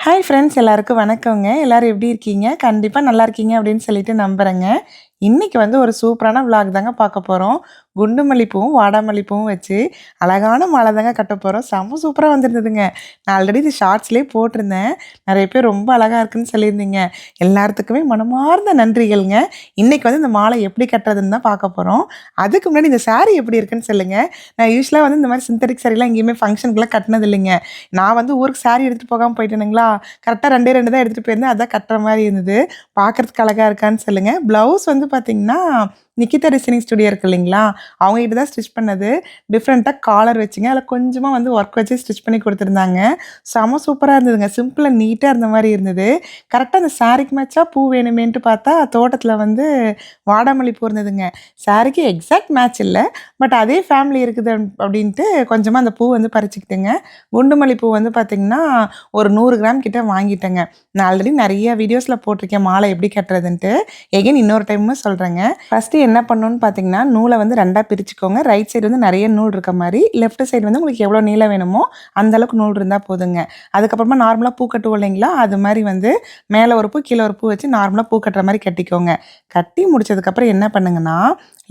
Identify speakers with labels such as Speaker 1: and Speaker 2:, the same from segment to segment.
Speaker 1: Hi friends எல்லாருக்கும் வணக்கங்க. எல்லாரும் எப்படி இருக்கீங்க? கண்டிப்பா நல்லா இருக்கீங்க அப்படின்னு சொல்லிட்டு நம்புறேங்க. இன்னைக்கு வந்து ஒரு சூப்பரான விளாக் தாங்க பார்க்க போறோம். குண்டு மல்லிப்பூவும், வாடாமல்லி பூவும் வச்சு அழகான மாலை தாங்க கட்ட போறோம். செம்ம சூப்பரா வந்திருந்ததுங்க. நான் ஆல்ரெடி இது ஷார்ட்ஸ்லயே போட்டிருந்தேன். நெறைய பேர் ரொம்ப அழகா இருக்குன்னு சொல்லியிருந்தீங்க. எல்லாத்துக்குமே மனமார்ந்த நன்றிகள்ங்க. இன்னைக்கு வந்து இந்த மாலை எப்படி கட்டுறதுன்னு தான் பார்க்க போறோம். அதுக்கு முன்னாடி இந்த சாரி எப்படி இருக்குன்னு சொல்லுங்க. நான் யூசுவலா வந்து இந்த மாரி சிந்தெடிக் சாரிலாம் எங்கேயுமே ஃபங்ஷனுக்குலாம் கட்டினது இல்லைங்க. நான் வந்து ஊருக்கு சாரி எடுத்துட்டு போகாம போயிட்டேனுங்களா, கரெக்ட்டா 2 தான் எடுத்துட்டு போயிருந்தேன். அதான் கட்டுற மாரி இருந்தது. பார்க்கறதுக்கு அழகா இருக்கான்னு சொல்லுங்க. ப்ளவுஸ் வந்து பார்த்தீங்கன்னா, நிக்கிதா டிசைனிங் ஸ்டுடியோ இருக்கு இல்லைங்களா, அவங்க கிட்ட தான் ஸ்டிச் பண்ணது. டிஃப்ரெண்ட்டா காலர் வச்சுங்க. அதில கொஞ்சமா வந்து ஒர்க் வச்சு ஸ்டிச் பண்ணி குடுத்துருந்தாங்க. செம சூப்பரா இருந்ததுங்க. சிம்பிள் அண்ட் நீட்டா இருந்த மாரி இருந்தது. கரெக்ட்டா அந்த சாரிக்கு மேட்சா பூ வேணுமேன்ட்டு பார்த்தா, தோட்டத்தில வந்து வாடாமல்லி பூ இருந்ததுங்க. சாரிக்கு எக்ஸாக்ட் மேட்ச் இல்ல. பட் அதே ஃபேமிலி இருக்குது அப்படின்ட்டு கொஞ்சமா அந்த பூ வந்து பறிச்சுக்கிட்டேங்க. குண்டு மல்லி பூ வந்து பார்த்தீங்கன்னா, ஒரு 100 கிராம் கிட்ட வாங்கிட்டேங்க. நான் ஆல்ரெடி நெறைய வீடியோஸ்ல போட்டிருக்கேன் மாலை எப்படி கட்டுறதுன்ட்டு. எகைன் இன்னொரு டைமும் சொல்றேங்க. ஃபர்ஸ்ட்டு என்ன பண்ணணும்னு பார்த்தீங்கன்னா, நூல வந்து 2ஆ பிரிச்சுக்கோங்க. ரைட் சைடு வந்து நெறைய நூல் இருக்க மாரி, லெஃப்ட் சைடு வந்து உங்களுக்கு எவ்வளோ நீளம் வேணுமோ, அந்த அளவுக்கு நூல் இருந்தா போதுங்க. அதுக்கப்புறமா நார்மலா பூ கட்டுவோம் இல்லைங்களா, அது மாரி வந்து மேல ஒரு பூ, கீழ ஒரு பூ வச்சு நார்மலா பூ கட்டுற மாரி கட்டிக்கோங்க. கட்டி முடிச்சதுக்கப்புறம் என்ன பண்ணுங்கன்னா,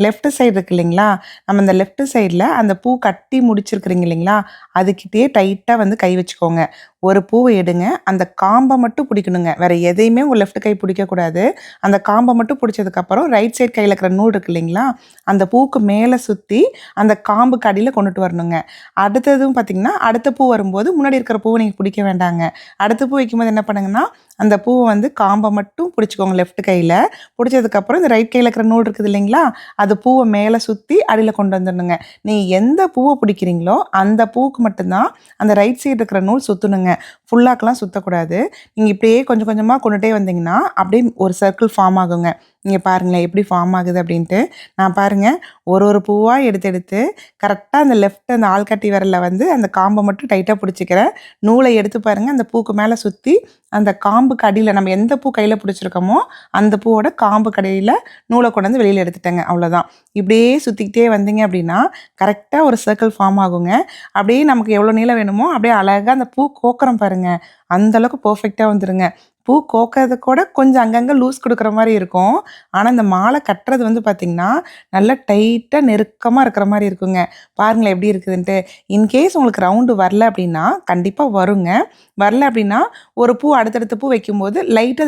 Speaker 1: லெஃப்ட் சைடு இருக்கு இல்லைங்களா, நம்ம இந்த லெஃப்ட் சைடுல அந்த பூ கட்டி முடிச்சிருக்கிறீங்க இல்லைங்களா, அதுகிட்டயே டைட்டா வந்து கை வச்சுக்கோங்க. ஒரு பூவ எடுங்க. அந்த காம்ப மட்டும் புடிக்கணுங்க. வேற எதையுமே உங்க லெஃப்ட் கை புடிக்கக்கூடாது. அந்த காம்ப மட்டும் புடிச்சதுக்கப்புறம், ரைட் சைடு கையில இருக்கிற நூல் இருக்கு இல்லைங்களா, அந்த பூவுக்கு மேல சுத்தி, அந்த காம்புக்கு அடியில கொண்டுட்டு வரணுங்க. அடுத்ததும் பார்த்தீங்கன்னா, அடுத்த பூ வரும்போது முன்னாடி இருக்கிற பூவ நீங்க புடிக்க வேண்டாங்க. அடுத்த பூ வைக்கும்போது என்ன பண்ணுங்கன்னா, அந்த பூவ வந்து காம்ப மட்டும் புடிச்சுக்கோங்க லெஃப்ட் கையில. புடிச்சதுக்கப்புறம் இந்த ரைட் கையில இருக்கிற நூல் இருக்குது இல்லைங்களா, அது பூவ மேல சுத்தி அடியில கொண்டு வந்துடணுங்க. நீங்க எந்த பூவ பிடிக்கிறீங்களோ, அந்த பூவுக்கு மட்டும் தான் அந்த ரைட் சைடு இருக்கிற நூல் சுத்தணுங்க. ஃபுல்லாக்கலாம் சுத்தக்கூடாது. நீங்க இப்படியே கொஞ்சம் கொஞ்சமா கொண்டுட்டே வந்தீங்கன்னா, அப்படியே ஒரு சர்க்கிள் ஃபார்ம் ஆகுங்க. இங்க பாருங்களேன் எப்படி ஃபார்ம் ஆகுது அப்படின்ட்டு. நான் பாருங்க ஒரு ஒரு பூவா எடுத்து எடுத்து கரெக்ட்டா அந்த லெஃப்ட் அந்த ஆள்காட்டி விரல்ல வந்து அந்த காம்ப மட்டும் டைட்டா புடிச்சுக்கிறேன். நூல எடுத்து பாருங்க அந்த பூக்கு மேல சுத்தி, அந்த காம்புக்கு அடியில நம்ம எந்த பூ கையில புடிச்சிருக்கோமோ, அந்த பூவோட காம்புக்கு அடியில நூல கொண்டு வந்து வெளியில எடுத்துட்டேங்க. அவ்வளோதான். இப்படியே சுத்திக்கிட்டே வந்தீங்க அப்படின்னா, கரெக்ட்டா ஒரு சர்க்கிள் ஃபார்ம் ஆகுங்க. அப்படியே நமக்கு எவ்வளோ நீளம் வேணுமோ, அப்படியே அழகா அந்த பூ கோக்குறோம் பாருங்க, அந்த அளவுக்கு பெர்ஃபெக்ட்டா வந்துருங்க. பூ கோக்கறது கூட கொஞ்சம் அங்கங்க லூஸ் குடுக்குற மாரி இருக்கும். ஆனா, இந்த மாலை கட்டுறது வந்து பார்த்தீங்கன்னா, நல்லா டைட்டா நெருக்கமா இருக்கிற மாரி இருக்குங்க. பாருங்களேன் எப்படி இருக்குதுன்ட்டு. இன்கேஸ் உங்களுக்கு ரவுண்டு வரல அப்படின்னா, கண்டிப்பா வருங்க. வரல அப்படின்னா, ஒரு பூ அடுத்தடுத்த பூ வைக்கும்போது லைட்டா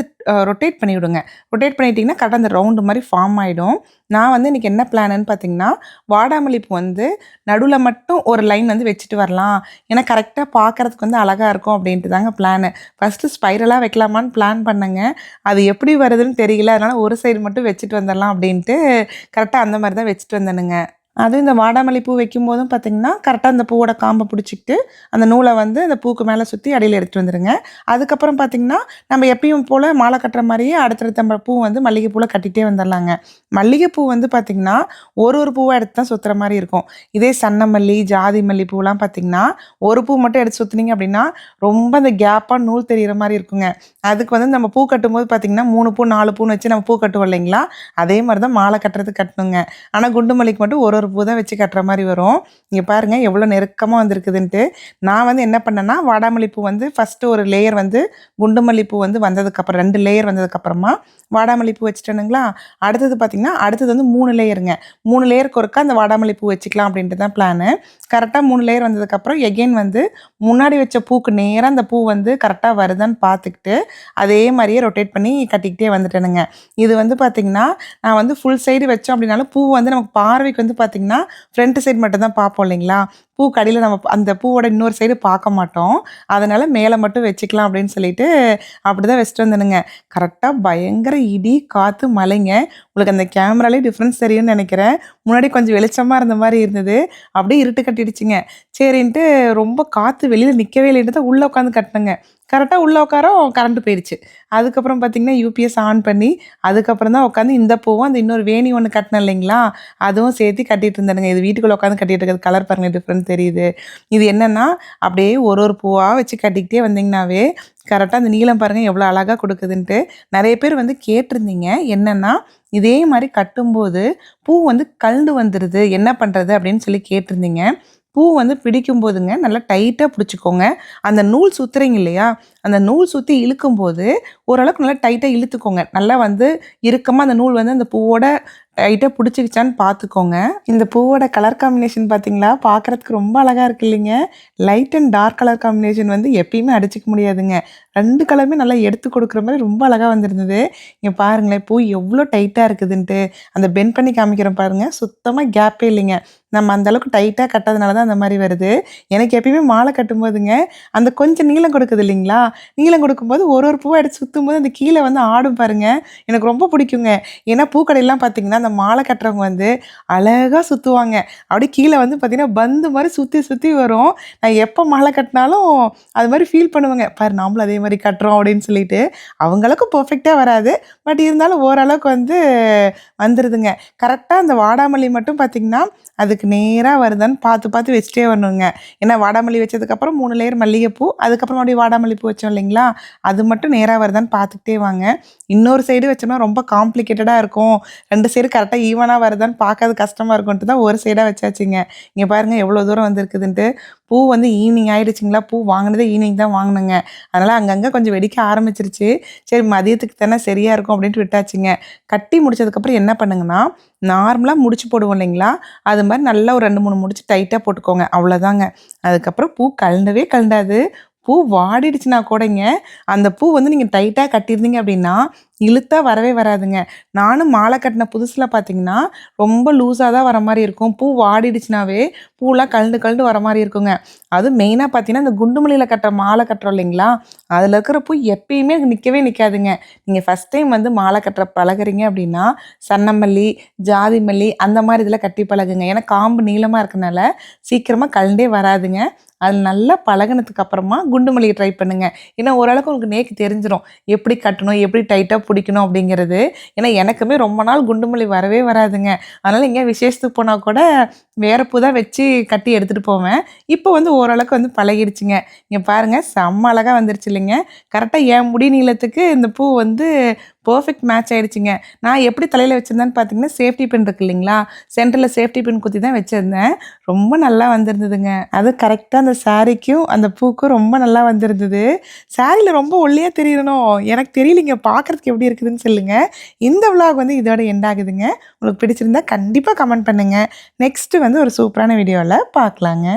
Speaker 1: ரொட்டேட் பண்ணி விடுங்க. ரொட்டேட் பண்ணிட்டீங்கன்னா, கரெக்ட்டா அந்த ரவுண்டு மாரி ஃபார்ம் ஆயிடும். நான் வந்து இன்னைக்கு என்ன பிளானுன்னு பார்த்தீங்கன்னா, வாடாமல்லி பூ வந்து நடுவுல மட்டும் ஒரு லைன் வந்து வச்சுட்டு வரலாம். ஏன்னா, கரெக்ட்டா பார்க்கறதுக்கு வந்து அழகா இருக்கும் அப்படின்ட்டு தாங்க பிளானு. ஃபர்ஸ்ட்டு ஸ்பைரலா வைக்கலாமான்னு பிளான் பண்ணேங்க. அது எப்படி வருதுன்னு தெரியல. அதனால ஒரு சைடு மட்டும் வச்சுட்டு வந்துரலாம் அப்படின்ட்டு, கரெக்ட்டா அந்த மாரி தான் வச்சுட்டு வந்தேனுங்க. அதுவும் இந்த வாடாமல்லி பூ வைக்கும்போதும் பார்த்தீங்கன்னா, கரெக்ட்டா அந்த பூவோட காம்ப புடிச்சுக்கிட்டு, அந்த நூல வந்து அந்த பூக்கு மேல சுத்தி அடியில எடுத்துட்டு வந்துருங்க. அதுக்கப்புறம் பார்த்தீங்கன்னா, நம்ம எப்பயும் போல மாலை கட்டுற மாரியே அடுத்தடுத்த பூ வந்து மல்லிகைப்பூல கட்டிட்டே வந்துரலாங்க. மல்லிகைப்பூ வந்து பார்த்தீங்கன்னா, ஒரு ஒரு பூவா எடுத்து தான் சுத்துற மாரி இருக்கும். இதே சன்னமல்லி, ஜாதி மல்லி பூலாம் பார்த்தீங்கன்னா, ஒரு பூ மட்டும் எடுத்து சுத்துனீங்க அப்படின்னா, ரொம்ப அந்த கேப்பா நூல் தெரியிற மாரி இருக்குங்க. அதுக்கு வந்து நம்ம பூ கட்டும்போது பார்த்தீங்கன்னா, 3 பூ, 4 பூன்னு வச்சு நம்ம பூ கட்டுவோம் இல்லைங்களா? அதே மாரி தான் மாலை கட்டுறதுக்கு கட்டணுங்க. ஆனா, குண்டு மல்லிக்கு மட்டும் ஒரு ஒரு பூ தான் வச்சு கட்டுற மாரி வரும். இங்க பாருங்க எவ்வளோ நெருக்கமா வந்திருக்குதுன்ட்டு. நான் வந்து என்ன பண்ணேன்னா, வாடாமல்லி பூ வந்து ஃபர்ஸ்ட்டு ஒரு லேயர் வந்து குண்டு மல்லி பூ வந்து வந்ததுக்கப்புறம் 2 லேயர் வந்ததுக்கப்புறமா, வாடாமல்லி பூ வச்சுட்டேனுங்களா, அடுத்தது பார்த்தீங்கன்னா, அடுத்தது வந்து 3 லேயருங்க. 3 லேயருக்கு ஒருக்கா அந்த வாடாமல்லி பூ வச்சுக்கலாம் அப்படின்ட்டு தான் பிளானு. கரெக்ட்டா 3 லேயர் வந்ததுக்கப்புறம் எகைன் வந்து முன்னாடி வச்ச பூக்கு நேரா அந்த பூ வந்து கரெக்ட்டா வருதான்னு பார்த்துக்கிட்டு, அதே மாரியே ரொட்டேட் பண்ணி கட்டிக்கிட்டே வந்துட்டேனுங்க. இது வந்து பார்த்தீங்கன்னா, நான் வந்து ஃபுல் சைடு வச்சோம் அப்படின்னாலும், பூ வந்து நமக்கு பார்வைக்கு வந்து பார்த்தீங்கன்னா, ஃப்ரண்ட் சைடு மட்டும் தான் பார்ப்போம் இல்லைங்களா? பூக்கு அடியில நம்ம அந்த பூவோட இன்னொரு சைடு பார்க்க மாட்டோம். அதனால மேல மட்டும் வச்சுக்கலாம் அப்படின்னு சொல்லிட்டு, அப்படிதான் வச்சுட்டு வந்தேனுங்க. கரெக்ட்டா பயங்கர இடி, காத்து, மழைங்க. உங்களுக்கு அந்த கேமராலயே டிஃப்ரென்ஸ் தெரியும்னு நெனைக்கிறேன். முன்னாடி கொஞ்சம் வெளிச்சமா இருந்த மாரி இருந்தது. அப்படியே இருட்டு கட்டிடுச்சுங்க. சரின்ட்டு ரொம்ப காத்து வெளியில நிக்கவே இல்லைன்ட்டு தான் உள்ள உட்காந்து கட்டுனேங்க. கரெக்ட்டா உள்ள உட்காரோம் கரண்ட் போயிடுச்சு. அதுக்கப்புறம் பார்த்தீங்கன்னா, யூபிஎஸ் ஆன் பண்ணி, அதுக்கப்புறம் தான் உட்காந்து இந்த பூவும், அந்த இன்னொரு வேணி ஒண்ணு கட்டினேன் இல்லைங்களா? அதுவும் சேர்த்து கட்டிட்டு இருந்தேனுங்க. இது வீட்டுக்குள்ள உட்காந்து கட்டிட்டு இருக்கிறது கலர் பாருங்க டிஃப்ரெண்ட் தெரியுது. இது என்னன்னா, அப்படியே ஒரு ஒரு பூவா வச்சு கட்டிக்கிட்டே வந்தீங்கன்னாவே, கரெக்ட்டா அந்த நீளம் பாருங்க எவ்வளோ அழகா குடுக்குதுன்ட்டு. நெறைய பேர் வந்து கேட்டிருந்தீங்க. என்னன்னா, இதே மாரி கட்டும்போது பூ வந்து கழண்டு வந்துருது. என்ன பண்றது? அப்படின்னு சொல்லி கேட்டிருந்தீங்க. பூ வந்து பிடிக்கும்போதுங்க நல்லா டைட்டாக பிடிச்சிக்கோங்க. அந்த நூல் சுத்துறீங்க இல்லையா? அந்த நூல் சுத்தி இழுக்கும்போது, ஓரளவுக்கு நல்லா டைட்டா இழுத்துக்கோங்க. நல்லா வந்து இறுக்கமா அந்த நூல் வந்து அந்த பூவோட டைட்டா புடிச்சுக்கிச்சான்னு பார்த்துக்கோங்க. இந்த பூவோட கலர் காம்பினேஷன் பார்த்தீங்களா? பார்க்கறதுக்கு ரொம்ப அழகா இருக்கு இல்லைங்க? Light and dark colour combination வந்து எப்பயுமே அடிச்சுக்க முடியாதுங்க. 2 கலருமே நல்லா எடுத்து கொடுக்குற மாரி ரொம்ப அழகா வந்திருந்தது. இங்க பாருங்களேன், பூ எவ்ளோ டைட்டா இருக்குதுன்ட்டு. அந்த பெண்ட் பண்ணி காமிக்கிறேன் பாருங்க. சுத்தமா கேப்பே இல்லைங்க. நம்ம அந்த அளவுக்கு டைட்டா கட்டாதனால தான் அந்த மாரி வருது. எனக்கு எப்பயுமே மாலை கட்டும்போதுங்க, அந்த கொஞ்சம் நீளம் கொடுக்குது இல்லைங்களா? நீளம் கொடுக்கும்போது ஒரு பூவா எடுத்து சுத்தும்போது அந்த கீழ வந்து ஆடும் பாருங்க. எனக்கு ரொம்ப பிடிக்குங்க. ஏன்னா பூக்கடையெல்லாம் பார்த்தீங்கன்னா, அந்த மாலை கட்டுறவங்க வந்து அழகா சுத்துவாங்க. அப்படியே கீழ வந்து பார்த்தீங்கன்னா, பந்து மாரி சுத்தி சுத்தி வரும். நான் எப்போ மாலை கட்டினாலும் அது மாரி ஃபீல் பண்ணுவேங்க. பாரு நாமளும் அதே மாரி கட்டுறோம் அப்படின்னு சொல்லிட்டு. அவங்க அளவுக்கு பெர்ஃபெக்ட்டா வராது. பட் இருந்தாலும் ஓரளவுக்கு வந்து வந்துருதுங்க. கரெக்ட்டா அந்த வாடாமல்லி மட்டும் பார்த்தீங்கன்னா, அதுக்கு நேரா வருதான்னு பார்த்து பார்த்து வச்சுட்டே வரணுங்க. ஏன்னா வாடாமல்லி வச்சதுக்கப்புறம் 3 லேயர் மல்லிகைப்பூ, அதுக்கப்புறம் மறுபடியும் வாடாமல்லி பூ வச்சோம் இல்லைங்களா? அது மட்டும் நேரா வருதான்னு பார்த்துக்கிட்டே வாங்க. இன்னொரு சைடு வச்சோம்னா ரொம்ப காம்ப்ளிகேட்டடா இருக்கும். 2 சைடு கரெக்ட்டா ஈவனா வருதான்னு பார்க்கறது கஷ்டமா இருக்குன்ட்டு தான் ஒரு சைடா வச்சாச்சுங்க. இங்க பாருங்க எவ்வளோ தூரம் வந்திருக்குதுன்ட்டு. பூ வந்து ஈவினிங் ஆயிடுச்சுங்களா, பூ வாங்குனதே ஈவினிங் தான் வாங்குனேங்க. அதனால அங்கங்க கொஞ்சம் வெடிக்க ஆரம்பிச்சுருச்சு. சரி மதியத்துக்கு தானே சரியா இருக்கும் அப்படின்ட்டு விட்டாச்சுங்க. கட்டி முடிச்சதுக்கப்புறம் என்ன பண்ணுங்கன்னா, நார்மலா முடிச்சு போடுவோம் இல்லைங்களா? அது மாரி நல்லா ஒரு 2, 3 முடிச்சு டைட்டா போட்டுக்கோங்க. அவ்வளோதாங்க. அதுக்கப்புறம் பூ கழண்டவே கழண்டாது. பூ வாடிடுச்சுனா கூடங்க, அந்த பூ வந்து நீங்க டைட்டா கட்டியிருந்தீங்க அப்படின்னா, இழுத்தா வரவே வராதுங்க. நானும் மாலை கட்டின புதுசுல பார்த்தீங்கன்னா, ரொம்ப லூஸா தான் வர மாரி இருக்கும். பூ வாடிடுச்சுனாவே, பூலாம் கழண்டு கழண்டு வர மாரி இருக்குங்க. அதுவும் மெயினா பார்த்தீங்கன்னா, இந்த குண்டு மல்லியில கட்டுற மாலை கட்டுறோம் இல்லைங்களா? அதில இருக்கிற பூ எப்பயுமே நிக்கவே நிக்காதுங்க. நீங்க ஃபர்ஸ்ட் டைம் வந்து மாலை கட்டுற பழகுறீங்க அப்படின்னா, சன்னமல்லி, ஜாதி மல்லி அந்த மாரி இதில கட்டி பழகுங்க. ஏன்னா காம்பு நீளமா இருக்கனால, சீக்கிரமா கழண்டே வராதுங்க. அது நல்லா பழகுனதுக்கு அப்புறமா குண்டு மல்லிய ட்ரை பண்ணுங்க. ஏன்னா ஓரளவுக்கு உங்களுக்கு நேக்கு தெரிஞ்சிரும். எப்படி கட்டணும், எப்படி டைட்டா புடிக்கணும் அப்படிங்கிறது. ஏன்னா எனக்குமே ரொம்ப நாள் குண்டு மல்லி வரவே வராதுங்க. அதனால எங்கேயா விசேஷத்துக்கு போனா கூட வேற பூ தான் வச்சு கட்டி எடுத்துட்டு போவேன். இப்போ வந்து ஓரளவுக்கு வந்து பழகிடுச்சுங்க. இங்க பாருங்க செம்ம அழகா வந்துருச்சு இல்லைங்க. கரெக்ட்டா என் முடி நீளத்துக்கு இந்த பூ வந்து பெர்ஃபெக்ட் மேட்ச் ஆயிடுச்சுங்க. நான் எப்படி தலையில வச்சிருந்தேன்னு பார்த்தீங்கன்னா, சேஃப்டி பின் இருக்கு இல்லைங்களா? சென்டர்ல சேஃப்டி பின் குத்தி தான் வச்சிருந்தேன். ரொம்ப நல்லா வந்திருந்ததுங்க. அது கரெக்ட்டா அந்த சாரிக்கும், அந்த பூக்கும் ரொம்ப நல்லா வந்திருந்தது. சாரில ரொம்ப ஒல்லியா தெரியறனோ? எனக்கு தெரியலைங்க. பார்க்கறதுக்கு எப்படி இருக்குதுன்னு சொல்லுங்க. இந்த விளாக் வந்து இதோட எண்ட் ஆகுதுங்க. உங்களுக்கு பிடிச்சிருந்தா கண்டிப்பா கமெண்ட் பண்ணுங்க. நெக்ஸ்ட் வந்து ஒரு சூப்பரான வீடியோல பார்க்கலாங்க.